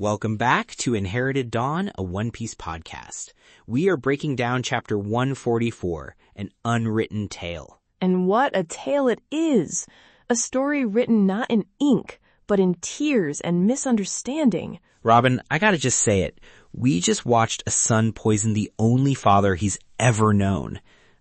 Welcome back to Inherited Dawn, a One Piece podcast. We are breaking down chapter 144, An Unwritten Tale. And what a tale it is! A story written not in ink, but in tears and misunderstanding. Robin, I gotta just say it. We just watched a son poison the only father he's ever known.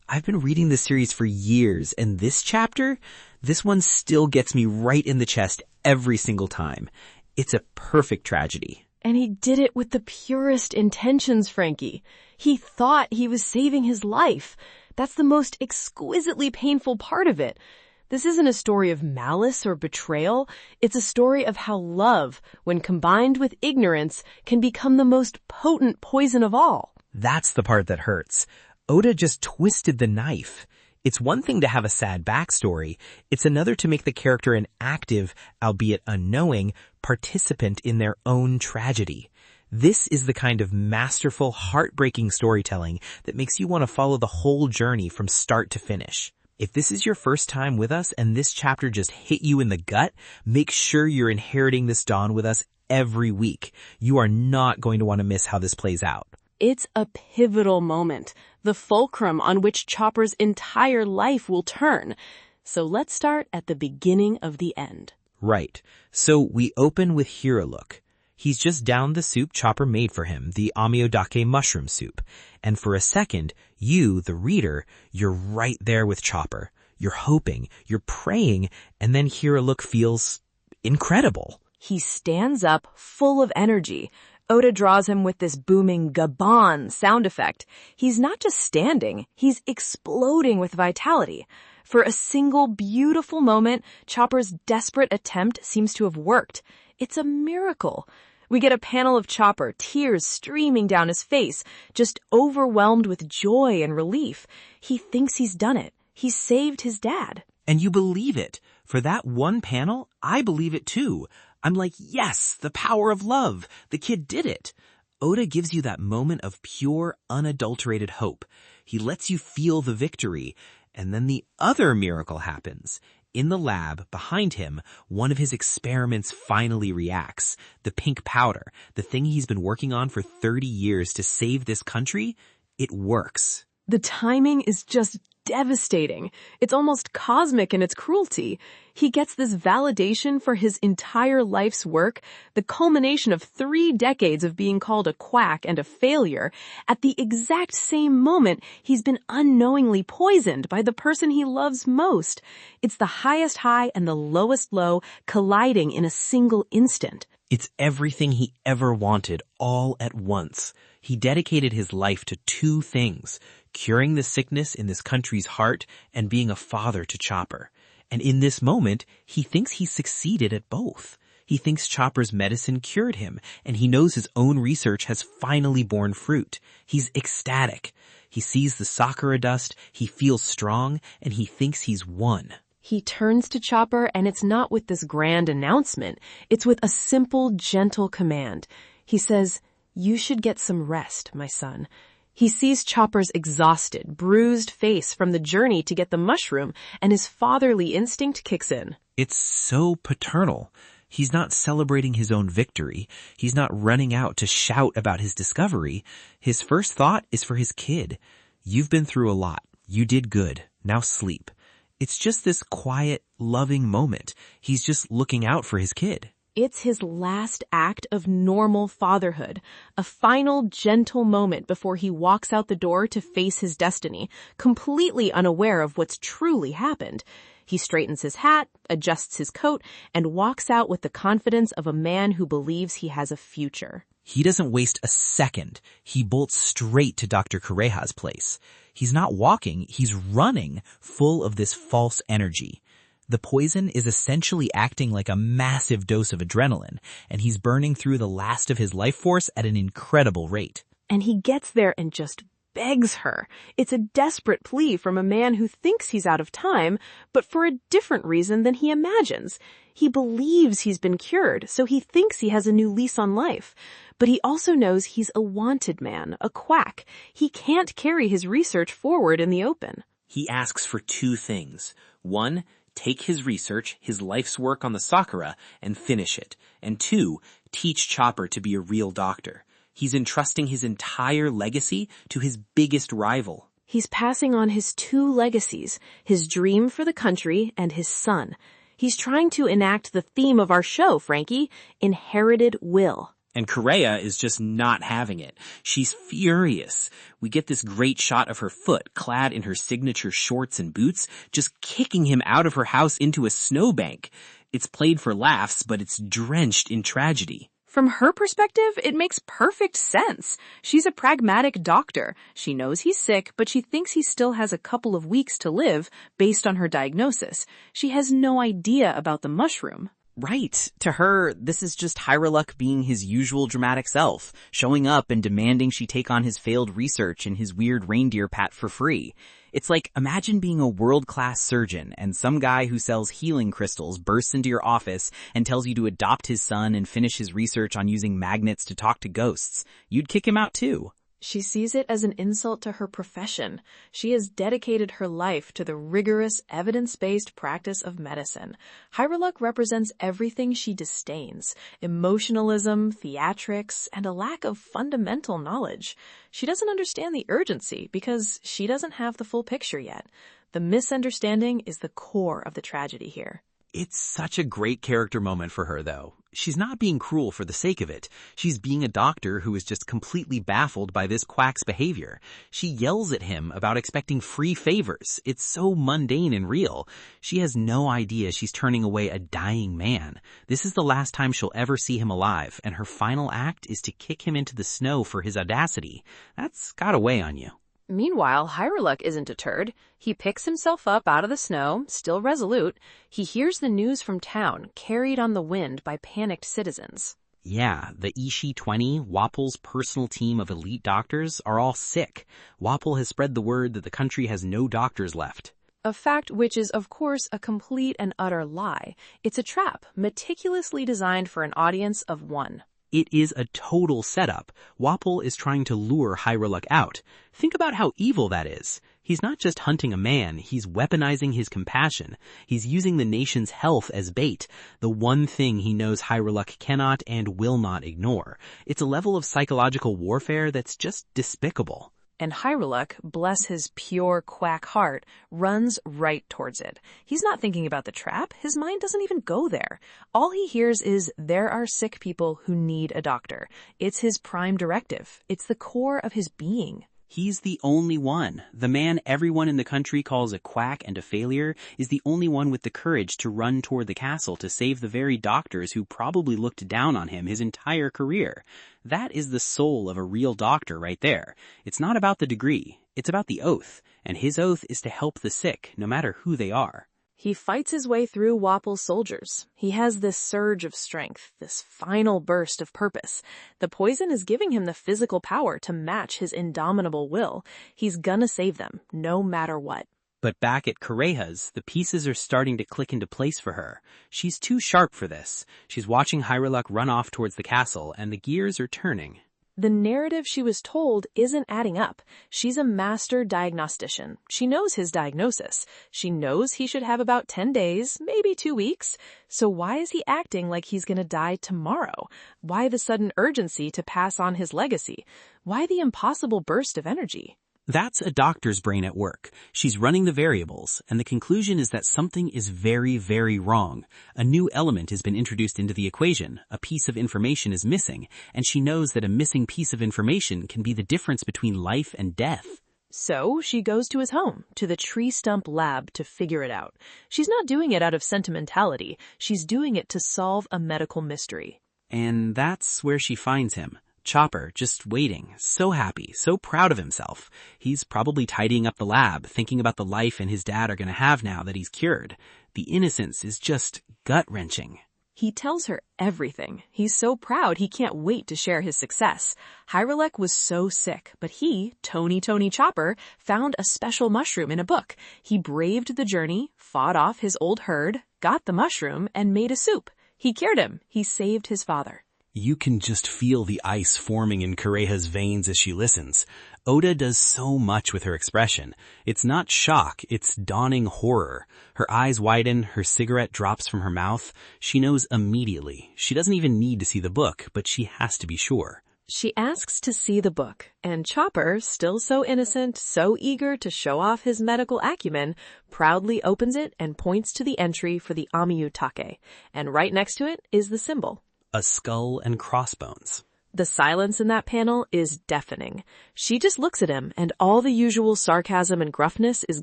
I've been reading this series for years, and this chapter, this one still gets me right in the chest every single time. It's a perfect tragedy. And he did it with the purest intentions, Franky. He thought he was saving his life. That's the most exquisitely painful part of it. This isn't a story of malice or betrayal. It's a story of how love, when combined with ignorance, can become the most potent poison of all. That's the part that hurts. Oda just twisted the knife. It's one thing to have a sad backstory. It's another to make the character an active, albeit unknowing, participant in their own tragedy. This is the kind of masterful, heartbreaking storytelling that makes you want to follow the whole journey from start to finish. If this is your first time with us and this chapter just hit you in the gut, make sure you're inheriting this dawn with us every week. You are not going to want to miss how this plays out. It's a pivotal moment, the fulcrum on which Chopper's entire life will turn. So let's start at the beginning of the end. Right. So we open with Hiriluk. He's just downed the soup Chopper made for him, the amyodake mushroom soup. And for a second, you, the reader, you're right there with Chopper. You're hoping, you're praying, and then Hiriluk feels incredible. He stands up full of energy. Oda draws him with this booming Gabon sound effect. He's not just standing, he's exploding with vitality. For a single beautiful moment, Chopper's desperate attempt seems to have worked. It's a miracle. We get a panel of Chopper, tears streaming down his face, just overwhelmed with joy and relief. He thinks he's done it. He's saved his dad. And you believe it. For that one panel, I believe it too. I'm like, yes, the power of love. The kid did it. Oda gives you that moment of pure, unadulterated hope. He lets you feel the victory. And then the other miracle happens. In the lab, behind him, one of his experiments finally reacts. The pink powder, the thing he's been working on for 30 years to save this country, it works. The timing is just devastating. It's almost cosmic in its cruelty. He gets this validation for his entire life's work, the culmination of 3 decades of being called a quack and a failure, at the exact same moment he's been unknowingly poisoned by the person he loves most. It's the highest high and the lowest low colliding in a single instant. It's everything he ever wanted all at once. He dedicated his life to 2 things, curing the sickness in this country's heart and being a father to Chopper. And in this moment, he thinks he succeeded at both. He thinks Chopper's medicine cured him, and he knows his own research has finally borne fruit. He's ecstatic. He sees the sakura dust, he feels strong, and he thinks he's won. He turns to Chopper, and it's not with this grand announcement. It's with a simple, gentle command. He says, "You should get some rest, my son." He sees Chopper's exhausted, bruised face from the journey to get the mushroom, and his fatherly instinct kicks in. It's so paternal. He's not celebrating his own victory. He's not running out to shout about his discovery. His first thought is for his kid. You've been through a lot. You did good. Now sleep. It's just this quiet, loving moment. He's just looking out for his kid. It's his last act of normal fatherhood, a final gentle moment before he walks out the door to face his destiny, completely unaware of what's truly happened. He straightens his hat, adjusts his coat, and walks out with the confidence of a man who believes he has a future. He doesn't waste a second. He bolts straight to Dr. Kureha's place. He's not walking, he's running, full of this false energy. The poison is essentially acting like a massive dose of adrenaline, and he's burning through the last of his life force at an incredible rate. And he gets there and just begs her. It's a desperate plea from a man who thinks he's out of time, but for a different reason than he imagines. He believes he's been cured, so he thinks he has a new lease on life. But he also knows he's a wanted man, a quack. He can't carry his research forward in the open. He asks for 2 things. 1, take his research, his life's work on the Sakura, and finish it. And 2, teach Chopper to be a real doctor. He's entrusting his entire legacy to his biggest rival. He's passing on his two legacies, his dream for the country and his son. He's trying to enact the theme of our show, Franky, inherited will. And Kureha is just not having it. She's furious. We get this great shot of her foot, clad in her signature shorts and boots, just kicking him out of her house into a snowbank. It's played for laughs, but it's drenched in tragedy. From her perspective, it makes perfect sense. She's a pragmatic doctor. She knows he's sick, but she thinks he still has a couple of weeks to live based on her diagnosis. She has no idea about the mushroom. Right. To her, this is just Hiriluk being his usual dramatic self, showing up and demanding she take on his failed research and his weird reindeer pat for free. It's like, imagine being a world-class surgeon and some guy who sells healing crystals bursts into your office and tells you to adopt his son and finish his research on using magnets to talk to ghosts. You'd kick him out too. She sees it as an insult to her profession. She has dedicated her life to the rigorous, evidence-based practice of medicine. Hiriluk represents everything she disdains: emotionalism, theatrics, and a lack of fundamental knowledge. She doesn't understand the urgency because she doesn't have the full picture yet. The misunderstanding is the core of the tragedy here. It's such a great character moment for her, though. She's not being cruel for the sake of it. She's being a doctor who is just completely baffled by this quack's behavior. She yells at him about expecting free favors. It's so mundane and real. She has no idea she's turning away a dying man. This is the last time she'll ever see him alive, and her final act is to kick him into the snow for his audacity. That's gotta weigh on you. Meanwhile, Hiriluk isn't deterred. He picks himself up out of the snow, still resolute. He hears the news from town, carried on the wind by panicked citizens. Yeah, the Ishi 20, Wapol's personal team of elite doctors, are all sick. Wapol has spread the word that the country has no doctors left. A fact which is, of course, a complete and utter lie. It's a trap, meticulously designed for an audience of one. It is a total setup. Wapol is trying to lure Hiriluk out. Think about how evil that is. He's not just hunting a man, he's weaponizing his compassion. He's using the nation's health as bait, the one thing he knows Hiriluk cannot and will not ignore. It's a level of psychological warfare that's just despicable. And Hiriluk, bless his pure quack heart, runs right towards it. He's not thinking about the trap. His mind doesn't even go there. All he hears is, there are sick people who need a doctor. It's his prime directive. It's the core of his being. He's the only one. The man everyone in the country calls a quack and a failure is the only one with the courage to run toward the castle to save the very doctors who probably looked down on him his entire career. That is the soul of a real doctor right there. It's not about the degree. It's about the oath. And his oath is to help the sick, no matter who they are. He fights his way through Wapol's soldiers. He has this surge of strength, this final burst of purpose. The poison is giving him the physical power to match his indomitable will. He's gonna save them, no matter what. But back at Kureha's, the pieces are starting to click into place for her. She's too sharp for this. She's watching Hiriluk run off towards the castle, and the gears are turning. The narrative she was told isn't adding up. She's a master diagnostician. She knows his diagnosis. She knows he should have about 10 days, maybe 2 weeks. So why is he acting like he's gonna die tomorrow? Why the sudden urgency to pass on his legacy? Why the impossible burst of energy? That's a doctor's brain at work. She's running the variables, and the conclusion is that something is very, very wrong. A new element has been introduced into the equation. A piece of information is missing, and she knows that a missing piece of information can be the difference between life and death. So she goes to his home, to the tree stump lab, to figure it out. She's not doing it out of sentimentality. She's doing it to solve a medical mystery. And that's where she finds him. Chopper, just waiting, so happy, so proud of himself. He's probably tidying up the lab, thinking about the life and his dad are going to have now that he's cured. The innocence is just gut-wrenching. He tells her everything. He's so proud he can't wait to share his success. Hiriluk was so sick, but he, Tony Chopper, found a special mushroom in a book. He braved the journey, fought off his old herd, got the mushroom, and made a soup. He cured him. He saved his father. You can just feel the ice forming in Kureha's veins as she listens. Oda does so much with her expression. It's not shock, it's dawning horror. Her eyes widen, her cigarette drops from her mouth. She knows immediately. She doesn't even need to see the book, but she has to be sure. She asks to see the book, and Chopper, still so innocent, so eager to show off his medical acumen, proudly opens it and points to the entry for the Amiyutake, and right next to it is the symbol. A skull and crossbones. The silence in that panel is deafening. She just looks at him, and all the usual sarcasm and gruffness is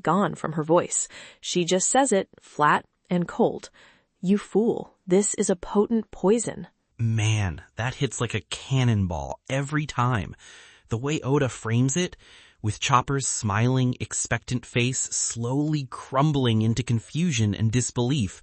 gone from her voice. She just says it, flat and cold. "You fool, this is a potent poison." Man, that hits like a cannonball every time. The way Oda frames it, with Chopper's smiling, expectant face slowly crumbling into confusion and disbelief.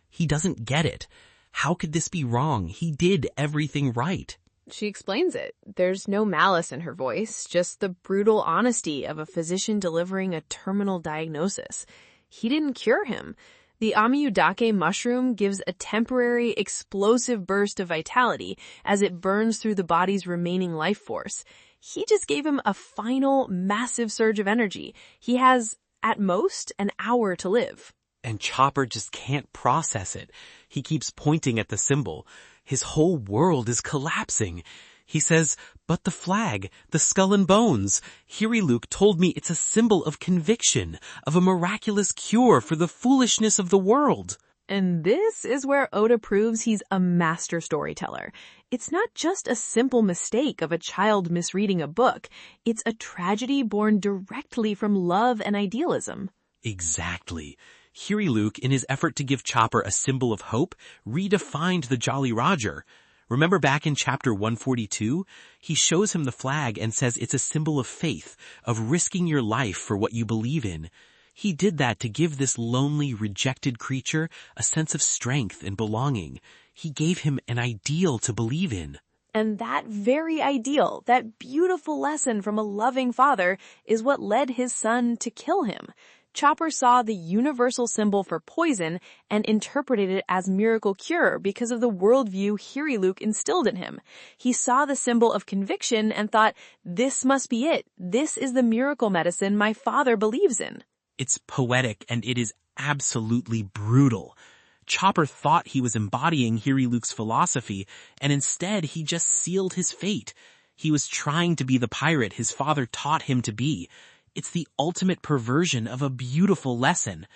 He doesn't get it. How could this be wrong? He did everything right. She explains it. There's no malice in her voice, just the brutal honesty of a physician delivering a terminal diagnosis. He didn't cure him. The Amiyudake mushroom gives a temporary, explosive burst of vitality as it burns through the body's remaining life force. He just gave him a final, massive surge of energy. He has, at most, an hour to live. And Chopper just can't process it. He keeps pointing at the symbol. His whole world is collapsing. He says, "But the flag, the skull and bones. Hiriluk told me it's a symbol of conviction, of a miraculous cure for the foolishness of the world." And this is where Oda proves he's a master storyteller. It's not just a simple mistake of a child misreading a book. It's a tragedy born directly from love and idealism. Exactly. Hiriluk, in his effort to give Chopper a symbol of hope, redefined the Jolly Roger. Remember back in chapter 142? He shows him the flag and says it's a symbol of faith, of risking your life for what you believe in. He did that to give this lonely, rejected creature a sense of strength and belonging. He gave him an ideal to believe in. And that very ideal, that beautiful lesson from a loving father, is what led his son to kill him. Chopper saw the universal symbol for poison and interpreted it as miracle cure because of the worldview Hiriluk instilled in him. He saw the symbol of conviction and thought, this must be it. This is the miracle medicine my father believes in. It's poetic and it is absolutely brutal. Chopper thought he was embodying Hiriluk's philosophy, and instead he just sealed his fate. He was trying to be the pirate his father taught him to be. It's the ultimate perversion of a beautiful lesson,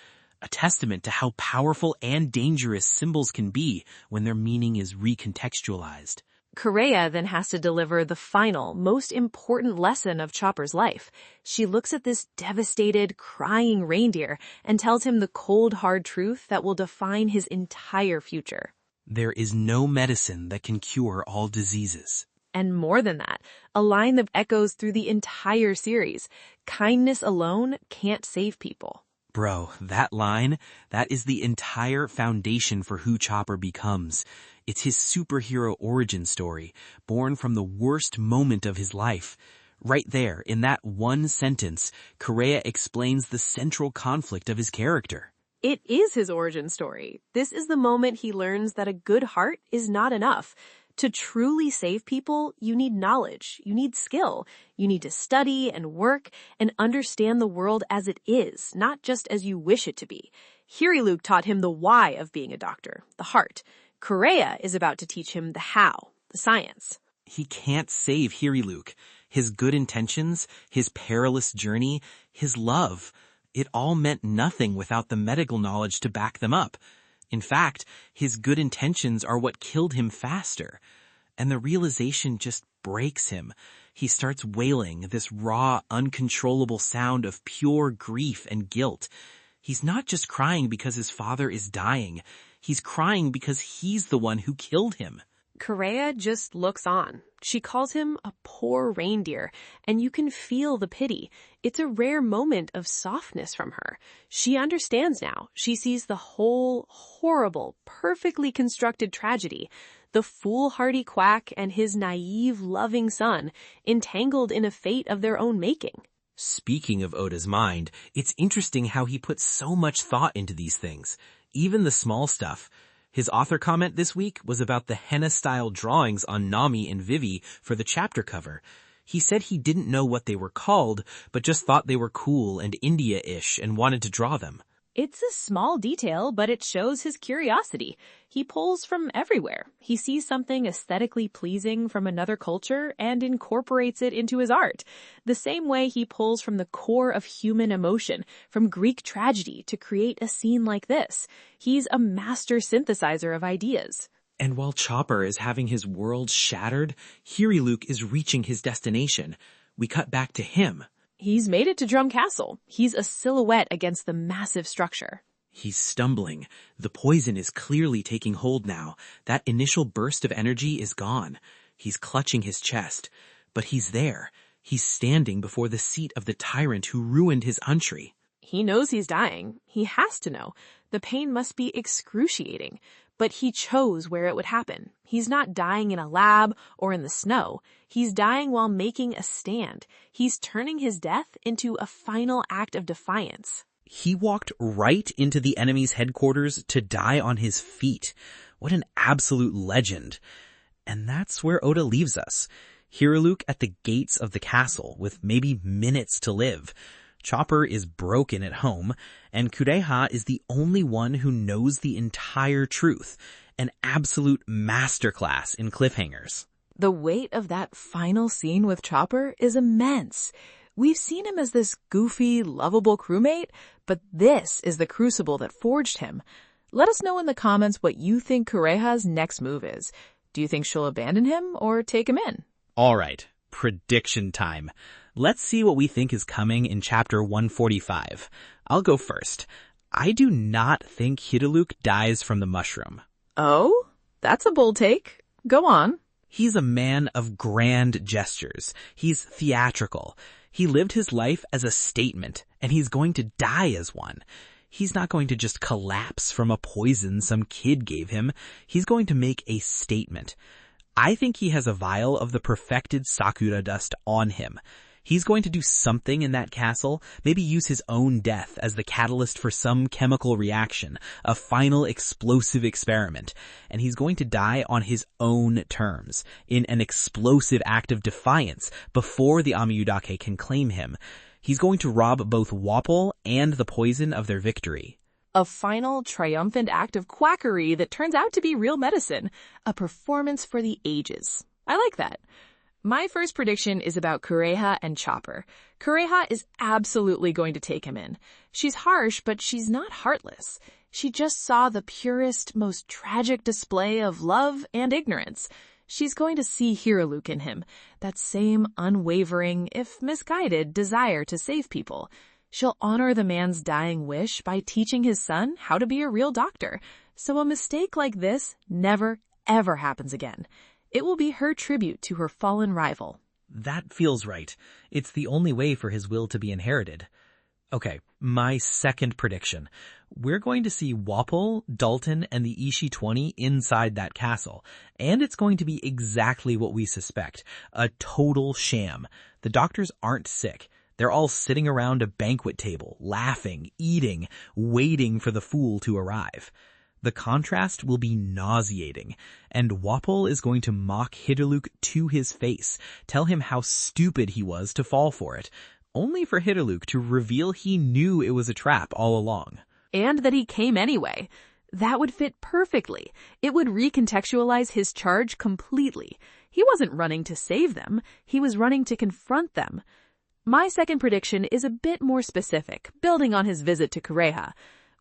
a testament to how powerful and dangerous symbols can be when their meaning is recontextualized. Kureha then has to deliver the final, most important lesson of Chopper's life. She looks at this devastated, crying reindeer and tells him the cold, hard truth that will define his entire future. There is no medicine that can cure all diseases. And more than that, a line that echoes through the entire series. Kindness alone can't save people. Bro, that line, that is the entire foundation for who Chopper becomes. It's his superhero origin story, born from the worst moment of his life. Right there, in that one sentence, Kureha explains the central conflict of his character. It is his origin story. This is the moment he learns that a good heart is not enough. To truly save people, you need knowledge, you need skill, you need to study and work and understand the world as it is, not just as you wish it to be. Hiriluk taught him the why of being a doctor, the heart. Kureha is about to teach him the how, the science. He can't save Hiriluk. His good intentions, his perilous journey, his love, it all meant nothing without the medical knowledge to back them up. In fact, his good intentions are what killed him faster. And the realization just breaks him. He starts wailing, this raw, uncontrollable sound of pure grief and guilt. He's not just crying because his father is dying. He's crying because he's the one who killed him. Kureha just looks on. She calls him a poor reindeer, and you can feel the pity. It's a rare moment of softness from her. She understands now. She sees the whole, horrible, perfectly constructed tragedy. The foolhardy quack and his naive, loving son, entangled in a fate of their own making. Speaking of Oda's mind, it's interesting how he puts so much thought into these things, even the small stuff. His author comment this week was about the henna-style drawings on Nami and Vivi for the chapter cover. He said he didn't know what they were called, but just thought they were cool and India-ish and wanted to draw them. It's a small detail, but it shows his curiosity. He pulls from everywhere. He sees something aesthetically pleasing from another culture and incorporates it into his art. The same way he pulls from the core of human emotion, from Greek tragedy, to create a scene like this. He's a master synthesizer of ideas. And while Chopper is having his world shattered, Hiriluk is reaching his destination. We cut back to him. He's made it to Drum Castle. He's a silhouette against the massive structure. He's stumbling. The poison is clearly taking hold now. That initial burst of energy is gone. He's clutching his chest. But he's there. He's standing before the seat of the tyrant who ruined his country. He knows he's dying. He has to know. The pain must be excruciating. But he chose where it would happen. He's not dying in a lab or in the snow. He's dying while making a stand. He's turning his death into a final act of defiance. He walked right into the enemy's headquarters to die on his feet. What an absolute legend. And that's where Oda leaves us. Hiriluk at the gates of the castle with maybe minutes to live. Chopper is broken at home, and Kureha is the only one who knows the entire truth. An absolute masterclass in cliffhangers. The weight of that final scene with Chopper is immense. We've seen him as this goofy, lovable crewmate, but this is the crucible that forged him. Let us know in the comments what you think Kureha's next move is. Do you think she'll abandon him or take him in? All right, prediction time. Let's see what we think is coming in chapter 145. I'll go first. I do not think Hiriluk dies from the mushroom. Oh? That's a bold take. Go on. He's a man of grand gestures. He's theatrical. He lived his life as a statement, and he's going to die as one. He's not going to just collapse from a poison some kid gave him. He's going to make a statement. I think he has a vial of the perfected Sakura dust on him. He's going to do something in that castle, maybe use his own death as the catalyst for some chemical reaction, a final explosive experiment, and he's going to die on his own terms, in an explosive act of defiance before the Amiyudake can claim him. He's going to rob both Wapol and the poison of their victory. A final, triumphant act of quackery that turns out to be real medicine. A performance for the ages. I like that. My first prediction is about Kureha and Chopper. Kureha is absolutely going to take him in. She's harsh, but she's not heartless. She just saw the purest, most tragic display of love and ignorance. She's going to see Hiriluk in him, that same unwavering, if misguided, desire to save people. She'll honor the man's dying wish by teaching his son how to be a real doctor, so a mistake like this never, ever happens again. It will be her tribute to her fallen rival. That feels right. It's the only way for his will to be inherited. Okay, my second prediction. We're going to see Wapol, Dalton, and the Ishii 20 inside that castle. And it's going to be exactly what we suspect. A total sham. The doctors aren't sick. They're all sitting around a banquet table, laughing, eating, waiting for the fool to arrive. The contrast will be nauseating, and Wapol is going to mock Hiriluk to his face, tell him how stupid he was to fall for it, only for Hiriluk to reveal he knew it was a trap all along. And that he came anyway. That would fit perfectly. It would recontextualize his charge completely. He wasn't running to save them. He was running to confront them. My second prediction is a bit more specific, building on his visit to Kureha.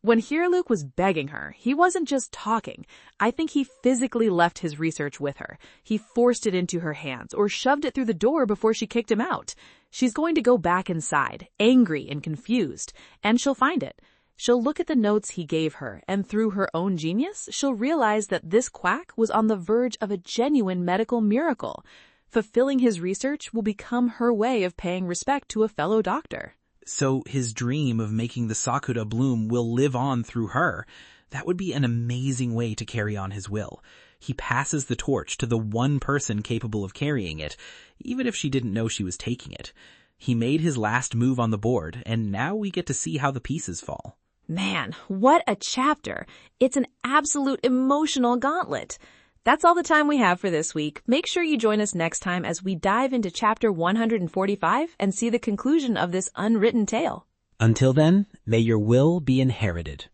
When Hiriluk was begging her, he wasn't just talking. I think he physically left his research with her. He forced it into her hands or shoved it through the door before she kicked him out. She's going to go back inside, angry and confused, and she'll find it. She'll look at the notes he gave her, and through her own genius, she'll realize that this quack was on the verge of a genuine medical miracle. Fulfilling his research will become her way of paying respect to a fellow doctor. So his dream of making the Sakura bloom will live on through her. That would be an amazing way to carry on his will. He passes the torch to the one person capable of carrying it, even if she didn't know she was taking it. He made his last move on the board, and now we get to see how the pieces fall. Man, what a chapter. It's an absolute emotional gauntlet. That's all the time we have for this week. Make sure you join us next time as we dive into chapter 145 and see the conclusion of this unwritten tale. Until then, may your will be inherited.